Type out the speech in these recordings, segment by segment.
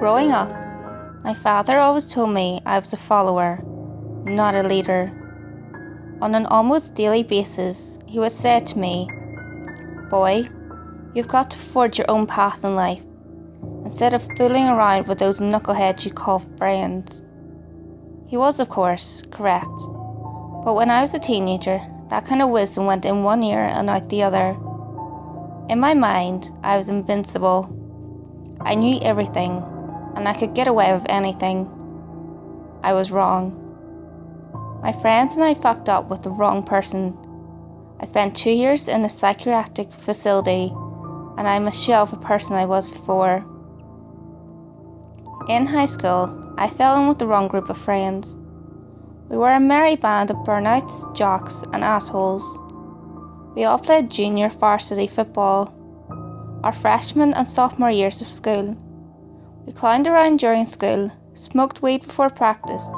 Growing up, my father always told me I was a follower, not a leader. On an almost daily basis, he would say to me, "Boy, you've got to forge your own path in life, instead of fooling around with those knuckleheads you call friends." He was, of course, correct. But when I was a teenager, that kind of wisdom went in one ear and out the other. In my mind, I was invincible. I knew everything, and I could get away with anything. I was wrong. My friends and I fucked up with the wrong person. I spent 2 years in a psychiatric facility, and I'm a shell of the person I was before. In high school, I fell in with the wrong group of friends. We were a merry band of burnouts, jocks, and assholes. We all played junior varsity football, our freshman and sophomore years of school. We clowned around during school, smoked weed before practice,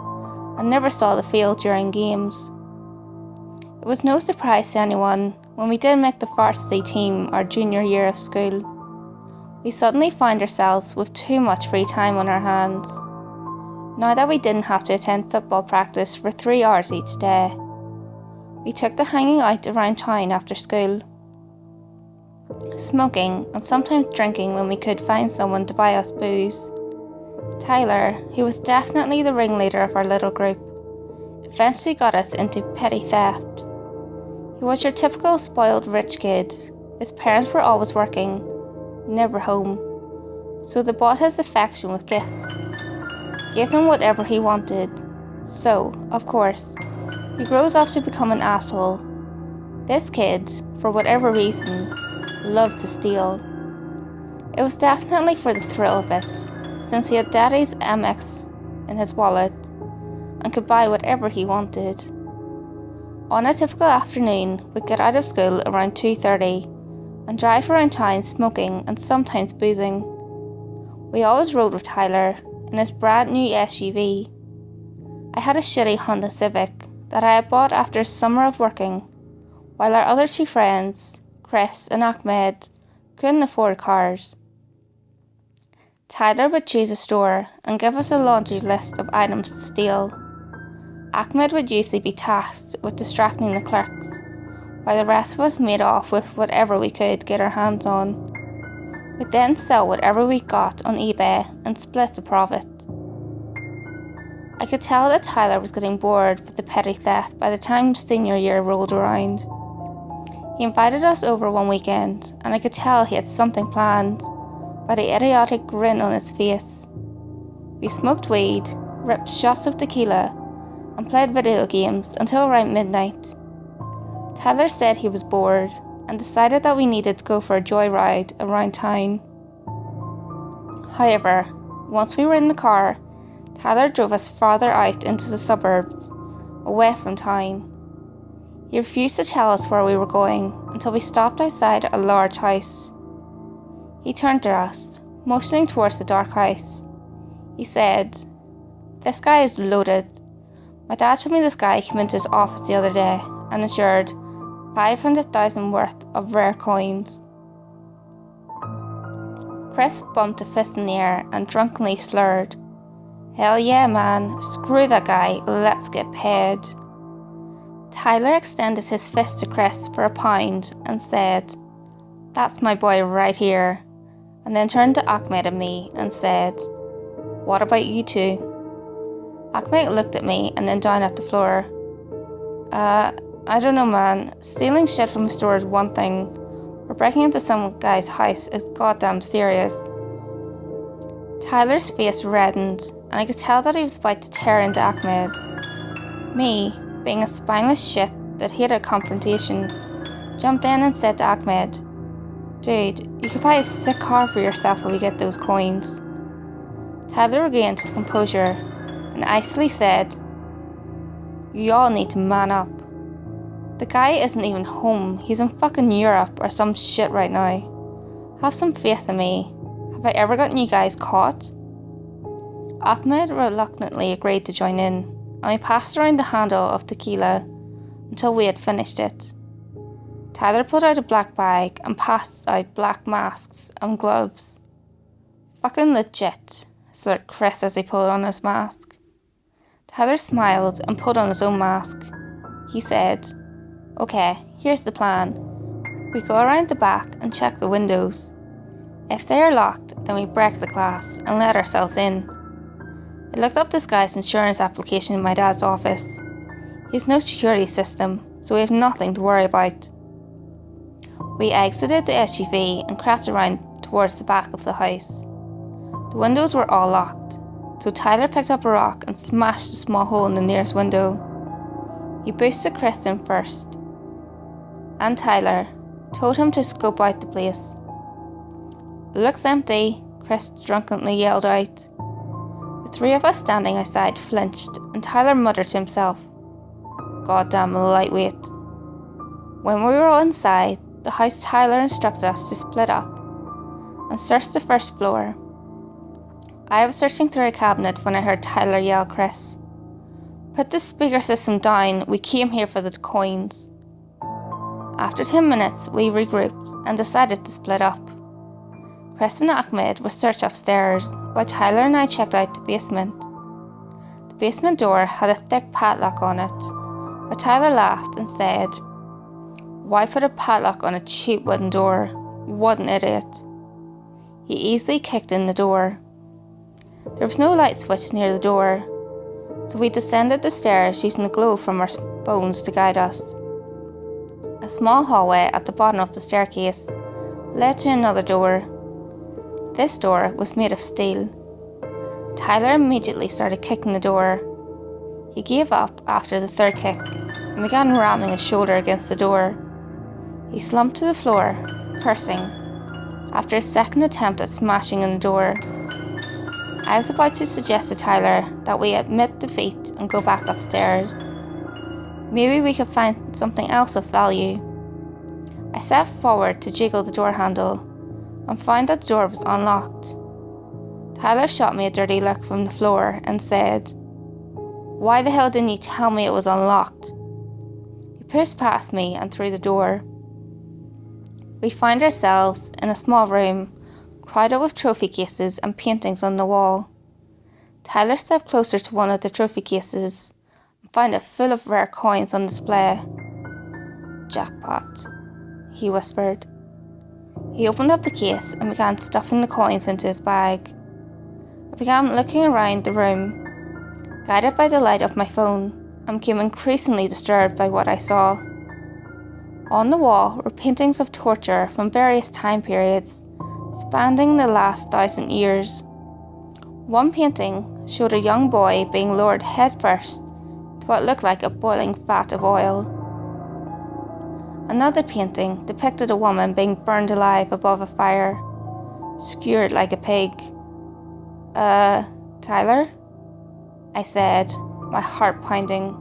and never saw the field during games. It was no surprise to anyone when we did make the varsity team our junior year of school. We suddenly found ourselves with too much free time on our hands. Now that we didn't have to attend football practice for 3 hours each day, we took to hanging out around town after school, smoking and sometimes drinking when we could find someone to buy us booze. Tyler, who was definitely the ringleader of our little group, eventually got us into petty theft. He was your typical spoiled rich kid. His parents were always working, never home, so they bought his affection with gifts, gave him whatever he wanted. So, of course, he grows up to become an asshole. This kid, for whatever reason, loved to steal. It was definitely for the thrill of it, since he had daddy's Amex in his wallet and could buy whatever he wanted. On a typical afternoon, we'd get out of school around 2:30 and drive around town smoking and sometimes boozing. We always rode with Tyler in his brand new SUV. I had a shitty Honda Civic that I had bought after a summer of working, while our other 2 friends, Chris and Ahmed, couldn't afford cars. Tyler would choose a store and give us a laundry list of items to steal. Ahmed would usually be tasked with distracting the clerks, while the rest of us made off with whatever we could get our hands on. We'd then sell whatever we got on eBay and split the profit. I could tell that Tyler was getting bored with the petty theft by the time senior year rolled around. He invited us over one weekend, and I could tell he had something planned by the idiotic grin on his face. We smoked weed, ripped shots of tequila, and played video games until around midnight. Tyler said he was bored and decided that we needed to go for a joyride around town. However, once we were in the car, Tyler drove us farther out into the suburbs, away from town. He refused to tell us where we were going until we stopped outside a large house. He turned to us, motioning towards the dark house. He said, "This guy is loaded. My dad told me this guy came into his office the other day and insured 500,000 worth of rare coins." Chris bumped a fist in the air and drunkenly slurred, "Hell yeah, man, screw that guy, let's get paid." Tyler extended his fist to Chris for £1 and said, "That's my boy right here," and then turned to Ahmed and me and said, "What about you two?" Ahmed looked at me and then down at the floor. I don't know, man. Stealing shit from a store is one thing, but breaking into some guy's house is goddamn serious." Tyler's face reddened, and I could tell that he was about to tear into Ahmed. Me, being a spineless shit that hated confrontation, jumped in and said to Ahmed, "Dude, you could buy a sick car for yourself if we get those coins." Tyler regained his composure and icily said, "You all need to man up. The guy isn't even home, he's in fucking Europe or some shit right now. Have some faith in me. Have I ever gotten you guys caught?" Ahmed reluctantly agreed to join in, and we passed around the handle of tequila until we had finished it. Tyler pulled out a black bag and passed out black masks and gloves. Fucking legit, slurred Chris as he pulled on his mask. Tyler smiled and put on his own mask. He said, "Okay, here's the plan. We go around the back and check the windows. If they are locked, then we break the glass and let ourselves in." I looked up this guy's insurance application in my dad's office. He has no security system, so we have nothing to worry about. We exited the SUV and crept around towards the back of the house. The windows were all locked, so Tyler picked up a rock and smashed a small hole in the nearest window. He boosted Chris in first, and Tyler told him to scope out the place. "Looks empty," Chris drunkenly yelled out. The three of us standing outside flinched, and Tyler muttered to himself, "Goddamn lightweight." When we were all inside the house, Tyler instructed us to split up and search the first floor. I was searching through a cabinet when I heard Tyler yell Chris, "Put the speaker system down, we came here for the coins." After 10 minutes, we regrouped and decided to split up. Chris and Ahmed were searched upstairs, while Tyler and I checked out the basement. The basement door had a thick padlock on it, but Tyler laughed and said, "Why put a padlock on a cheap wooden door? What an idiot." He easily kicked in the door. There was no light switch near the door, so we descended the stairs using the glow from our bones to guide us. A small hallway at the bottom of the staircase led to another door. This door was made of steel. Tyler immediately started kicking the door. He gave up after the third kick and began ramming his shoulder against the door. He slumped to the floor, cursing, after a second attempt at smashing in the door. I was about to suggest to Tyler that we admit defeat and go back upstairs. Maybe we could find something else of value. I stepped forward to jiggle the door handle and found that the door was unlocked. Tyler shot me a dirty look from the floor and said, "Why the hell didn't you tell me it was unlocked?" He pushed past me and through the door. We found ourselves in a small room, crowded with trophy cases and paintings on the wall. Tyler stepped closer to one of the trophy cases and found it full of rare coins on display. "Jackpot," he whispered. He opened up the case and began stuffing the coins into his bag. I began looking around the room, guided by the light of my phone, and became increasingly disturbed by what I saw. On the wall were paintings of torture from various time periods, spanning the last 1,000 years. One painting showed a young boy being lowered headfirst to what looked like a boiling vat of oil. Another painting depicted a woman being burned alive above a fire, skewered like a pig. Tyler?" I said, my heart pounding.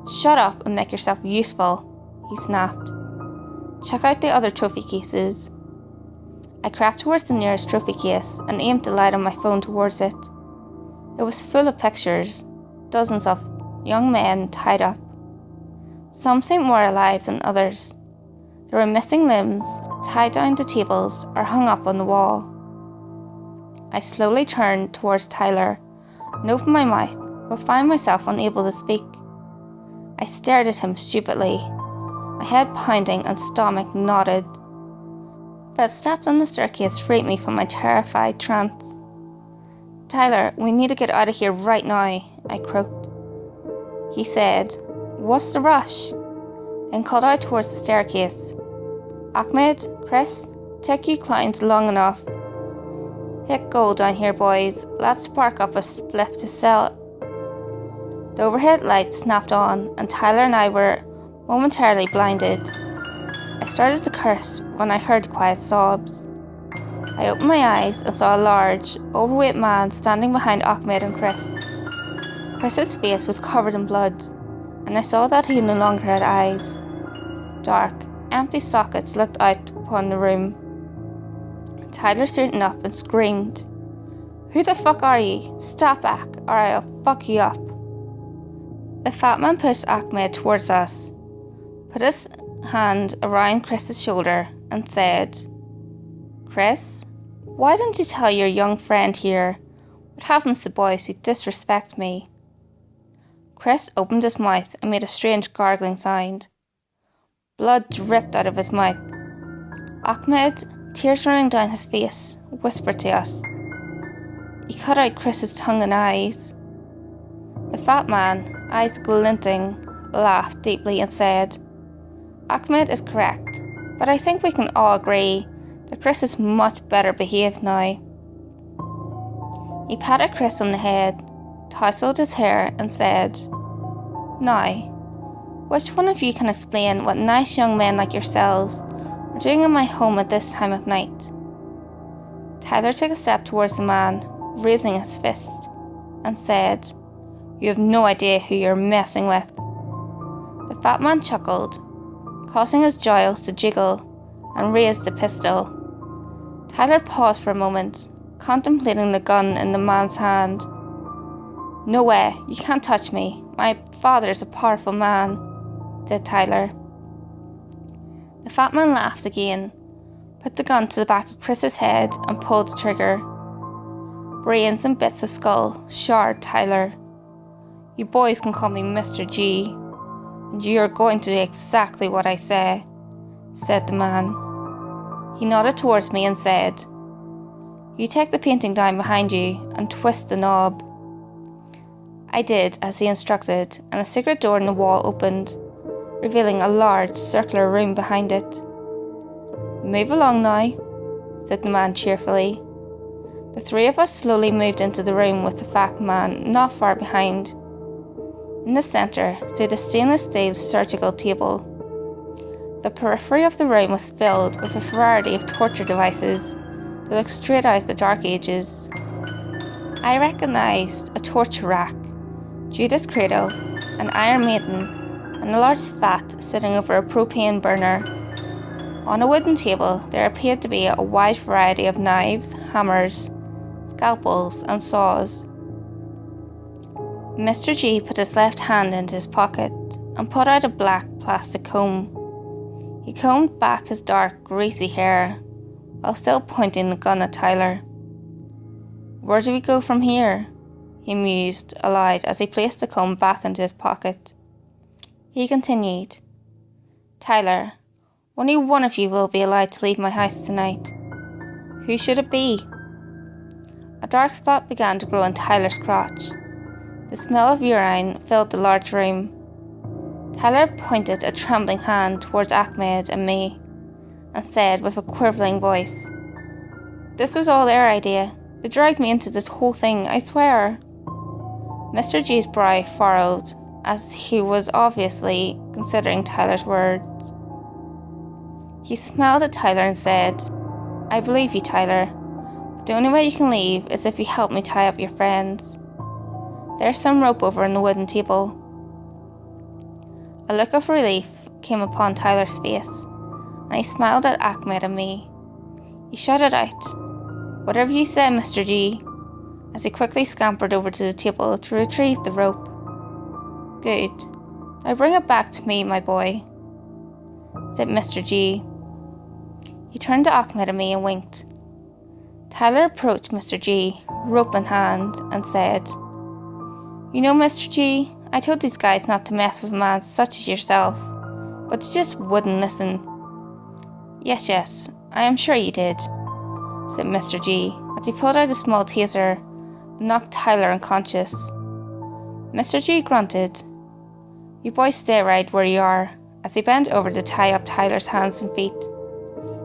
"Shut up and make yourself useful," he snapped. "Check out the other trophy cases." I crept towards the nearest trophy case and aimed the light on my phone towards it. It was full of pictures, dozens of young men tied up. Some seemed more alive than others. There were missing limbs, tied down to tables or hung up on the wall. I slowly turned towards Tyler and opened my mouth, but found myself unable to speak. I stared at him stupidly, my head pounding and stomach knotted. Footsteps on the staircase freed me from my terrified trance. "Tyler, we need to get out of here right now," I croaked. He said, "What's the rush?" Then called out towards the staircase. "Ahmed, Chris, take you clowns long enough. Hit gold down here, boys. Let's spark up a spliff to sell." The overhead light snapped on, and Tyler and I were momentarily blinded. I started to curse when I heard quiet sobs. I opened my eyes and saw a large, overweight man standing behind Ahmed and Chris. Chris's face was covered in blood, and I saw that he no longer had eyes. Dark, empty sockets looked out upon the room. Tyler straightened up and screamed, "Who the fuck are you? Step back, or I'll fuck you up." The fat man pushed Ahmed towards us, put his hand around Chris's shoulder, and said, "Chris, why don't you tell your young friend here What happens to boys who disrespect me? Chris opened his mouth and made a strange gargling sound. Blood dripped out of his mouth. Ahmed, tears running down his face, whispered to us. He cut out Chris's tongue and eyes. The fat man, eyes glinting, laughed deeply and said, Ahmed is correct, but I think we can all agree that Chris is much better behaved now. He patted Chris on the head, tousled his hair and said, Now, which one of you can explain what nice young men like yourselves are doing in my home at this time of night? Tyler took a step towards the man, raising his fist, and said, You have no idea who you're messing with. The fat man chuckled, causing his jowls to jiggle, and raised the pistol. Tyler paused for a moment, contemplating the gun in the man's hand. No way, you can't touch me. My father's a powerful man, said Tyler. The fat man laughed again, put the gun to the back of Chris's head and pulled the trigger. Brains and bits of skull showered Tyler. You boys can call me Mr. G, and you're going to do exactly what I say, said the man. He nodded towards me and said, You take the painting down behind you and twist the knob. I did as he instructed, and a secret door in the wall opened, revealing a large circular room behind it. Move along now, said the man cheerfully. The three of us slowly moved into the room with the fat man not far behind. In the centre stood a stainless steel surgical table. The periphery of the room was filled with a variety of torture devices that looked straight out of the Dark Ages. I recognised a torture rack, Judas' cradle, an Iron Maiden, and a large vat sitting over a propane burner. On a wooden table there appeared to be a wide variety of knives, hammers, scalpels and saws. Mr. G put his left hand into his pocket and pulled out a black plastic comb. He combed back his dark, greasy hair while still pointing the gun at Tyler. Where do we go from here? He mused aloud as he placed the comb back into his pocket. He continued, Tyler, only one of you will be allowed to leave my house tonight. Who should it be? A dark spot began to grow in Tyler's crotch. The smell of urine filled the large room. Tyler pointed a trembling hand towards Ahmed and me, and said with a quivering voice, This was all their idea. They dragged me into this whole thing, I swear. Mr. G's brow furrowed, as he was obviously considering Tyler's words. He smiled at Tyler and said, I believe you, Tyler, but the only way you can leave is if you help me tie up your friends. There's some rope over on the wooden table. A look of relief came upon Tyler's face, and he smiled at Ahmed and me. He shouted out, Whatever you say, Mr. G, as he quickly scampered over to the table to retrieve the rope. Good. Now bring it back to me, my boy, said Mr. G. He turned to Ahmed and me and winked. Tyler approached Mr. G, rope in hand, and said, You know, Mr. G, I told these guys not to mess with a man such as yourself, but they just wouldn't listen. Yes, I am sure you did, said Mr. G, as he pulled out a small taser and knocked Tyler unconscious. Mr. G grunted. You boys stay right where you are, as he bent over to tie up Tyler's hands and feet.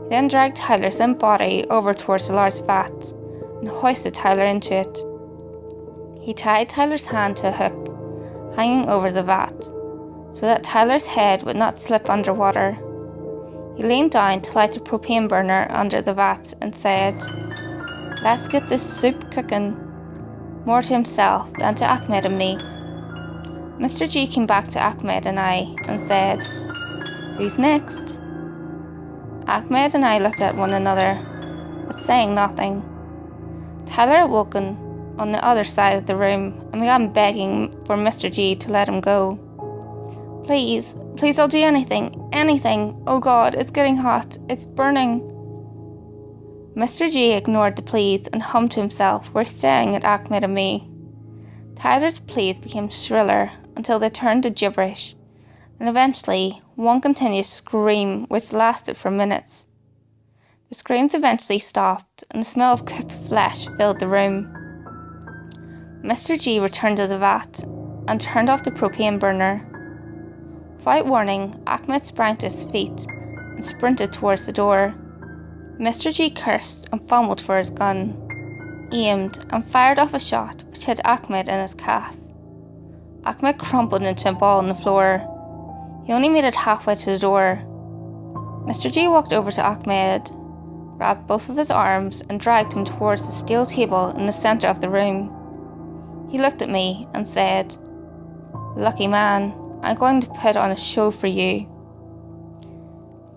He then dragged Tyler's limp body over towards the large vat and hoisted Tyler into it. He tied Tyler's hand to a hook hanging over the vat, so that Tyler's head would not slip underwater. He leaned down to light the propane burner under the vat and said, Let's get this soup cooking, more to himself than to Ahmed and me. Mr. G came back to Ahmed and I and said, Who's next? Ahmed and I looked at one another, but saying nothing. Tyler had woken on the other side of the room and began begging for Mr. G to let him go. Please, I'll do anything. Oh God, it's getting hot, it's burning. Mr. G ignored the pleas and hummed to himself, while staring at Ahmed and me. Tyler's pleas became shriller until they turned to gibberish, and eventually one continuous scream which lasted for minutes. The screams eventually stopped, and the smell of cooked flesh filled the room. Mr. G returned to the vat and turned off the propane burner. Without warning, Ahmed sprang to his feet and sprinted towards the door. Mr. G cursed and fumbled for his gun, aimed and fired off a shot which hit Ahmed in his calf. Ahmed crumpled into a ball on the floor. He only made it halfway to the door. Mr. G walked over to Ahmed, grabbed both of his arms and dragged him towards the steel table in the centre of the room. He looked at me and said, "Lucky man, I'm going to put on a show for you."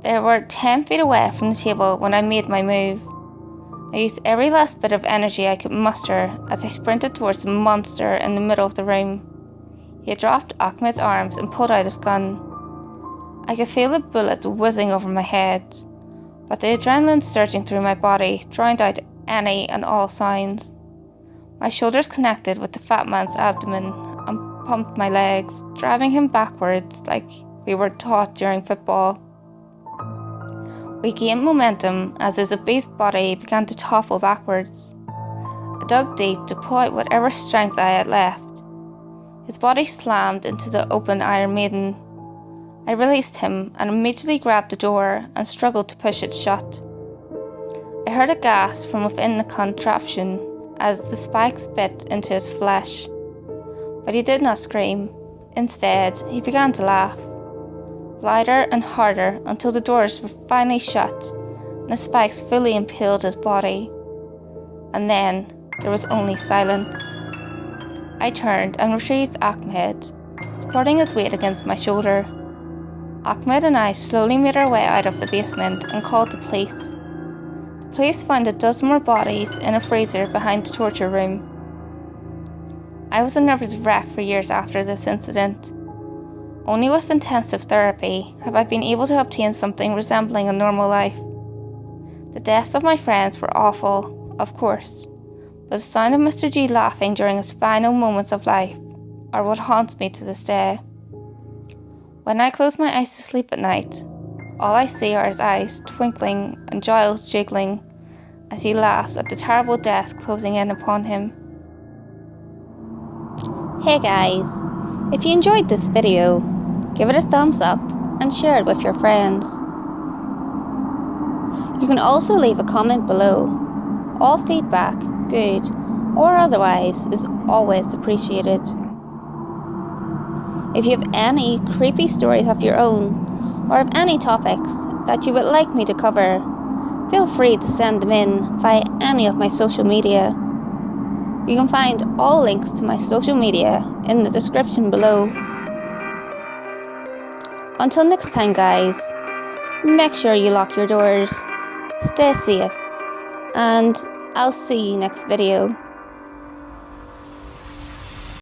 They were 10 feet away from the table when I made my move. I used every last bit of energy I could muster as I sprinted towards the monster in the middle of the room. He had dropped Ahmed's arms and pulled out his gun. I could feel the bullets whizzing over my head, but the adrenaline surging through my body drowned out any and all sounds. My shoulders connected with the fat man's abdomen and pumped my legs, driving him backwards like we were taught during football. We gained momentum as his obese body began to topple backwards. I dug deep to pull out whatever strength I had left. His body slammed into the open Iron Maiden. I released him and immediately grabbed the door and struggled to push it shut. I heard a gasp from within the contraption as the spikes bit into his flesh. But he did not scream. Instead, he began to laugh, louder and harder until the doors were finally shut and the spikes fully impaled his body. And then there was only silence. I turned and retrieved Ahmed, supporting his weight against my shoulder. Ahmed and I slowly made our way out of the basement and called the police. The police found a dozen more bodies in a freezer behind the torture room. I was a nervous wreck for years after this incident. Only with intensive therapy have I been able to obtain something resembling a normal life. The deaths of my friends were awful, of course, but the sound of Mr. G laughing during his final moments of life are what haunts me to this day. When I close my eyes to sleep at night, all I see are his eyes twinkling and jaws jiggling as he laughs at the terrible death closing in upon him. Hey guys, if you enjoyed this video, give it a thumbs up and share it with your friends. You can also leave a comment below. All feedback, good or otherwise, is always appreciated. If you have any creepy stories of your own, or of any topics that you would like me to cover, feel free to send them in via any of my social media. You can find all links to my social media in the description below. Until next time guys, make sure you lock your doors, stay safe, and I'll see you next video.